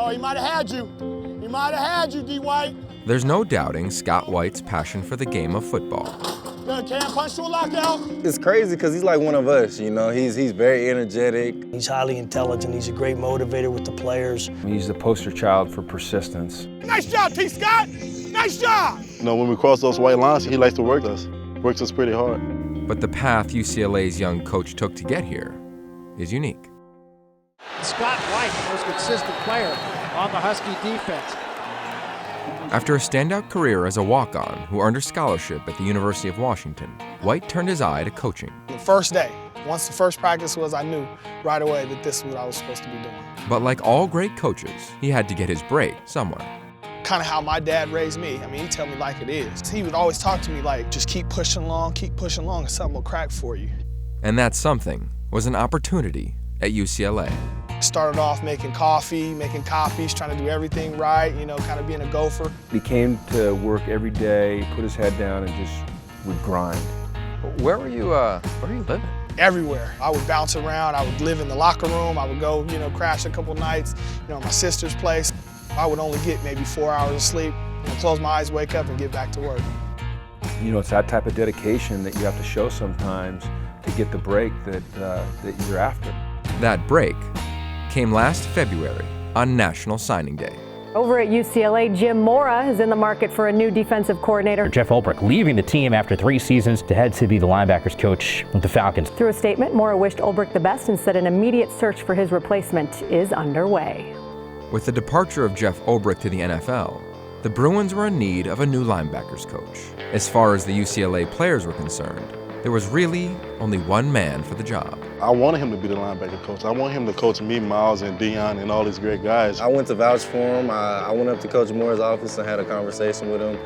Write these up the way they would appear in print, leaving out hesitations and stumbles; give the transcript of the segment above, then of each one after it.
Oh, he might have had you. He might have had you, D. White. There's no doubting Scott White's passion for the game of football. Can't punch to a lockout. It's crazy because he's like one of us, you know. He's very energetic. He's highly intelligent. He's a great motivator with the players. He's the poster child for persistence. Nice job, T. Scott. Nice job. You know, when we cross those white lines, he likes to work us. Works us pretty hard. But the path UCLA's young coach took to get here is unique. Scott White, the most consistent player on the Husky defense. After a standout career as a walk-on who earned a scholarship at the University of Washington, White turned his eye to coaching. The first day, once the first practice was, I knew right away that this is what I was supposed to be doing. But like all great coaches, he had to get his break somewhere. Kind of how my dad raised me. I mean, he'd tell me like it is. He would always talk to me like, just keep pushing along, and something will crack for you. And that something was an opportunity at UCLA. Started off making coffee, making copies, trying to do everything right, you know, kind of being a gopher. He came to work every day, put his head down, and just would grind. Where were you living? Everywhere. I would bounce around. I would live in the locker room. I would go, you know, crash a couple nights, you know, at my sister's place. I would only get maybe 4 hours of sleep, you know, close my eyes, wake up, and get back to work. You know, it's that type of dedication that you have to show sometimes to get the break that you're after. That break came last February on National Signing Day. Over at UCLA, Jim Mora is in the market for a new defensive coordinator. Jeff Ulbrich leaving the team after 3 seasons to head to be the linebackers coach with the Falcons. Through a statement, Mora wished Ulbrich the best and said an immediate search for his replacement is underway. With the departure of Jeff Ulbrich to the NFL, the Bruins were in need of a new linebackers coach. As far as the UCLA players were concerned, there was really only one man for the job. I wanted him to be the linebacker coach. I want him to coach me, Miles, and Dion, and all these great guys. I went to vouch for him. I went up to Coach Moore's office and had a conversation with him.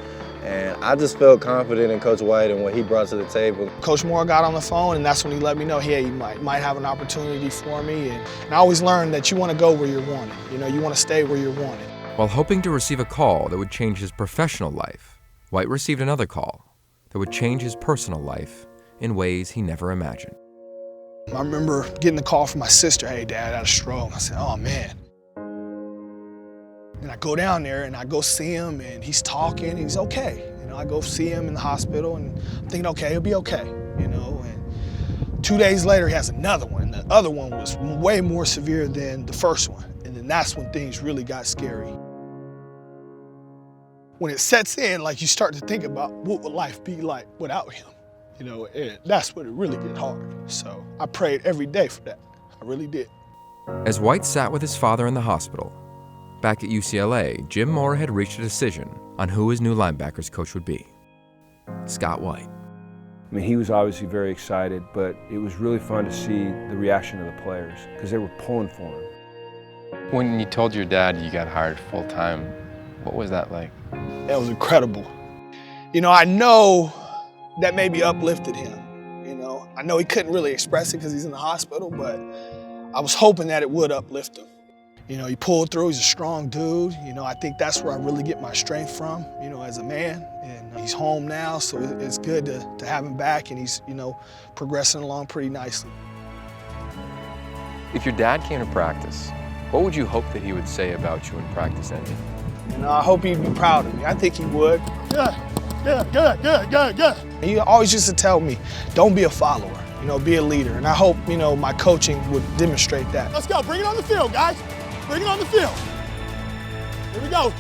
And I just felt confident in Coach White and what he brought to the table. Coach Moore got on the phone, and that's when he let me know, hey, you might have an opportunity for me. And I always learned that you want to go where you're wanted. You know, you want to stay where you're wanted. While hoping to receive a call that would change his professional life, White received another call that would change his personal life in ways he never imagined. I remember getting the call from my sister, hey, Dad, I had a stroke. I said, oh, man. And I go down there and I go see him and he's talking, he's okay. You know, I go see him in the hospital and I'm thinking, okay, he'll be okay, you know. And 2 days later, he has another one. And the other one was way more severe than the first one. And then that's when things really got scary. When it sets in, like you start to think about what would life be like without him, you know, and that's when it really gets hard. So I prayed every day for that. I really did. As White sat with his father in the hospital, back at UCLA, Jim Mora had reached a decision on who his new linebackers coach would be. Scott White. I mean, he was obviously very excited, but it was really fun to see the reaction of the players because they were pulling for him. When you told your dad you got hired full-time, what was that like? It was incredible. You know, I know that maybe uplifted him, you know. I know he couldn't really express it because he's in the hospital, but I was hoping that it would uplift him. You know, he pulled through, he's a strong dude. You know, I think that's where I really get my strength from, you know, as a man. And he's home now, so it's good to have him back, and he's, you know, progressing along pretty nicely. If your dad came to practice, what would you hope that he would say about you when practice ended? You know, I hope he'd be proud of me. I think he would. Good. He always used to tell me, don't be a follower, you know, be a leader. And I hope, you know, my coaching would demonstrate that. Let's go. Bring it on the field, guys. Bring it on the field. Here we go.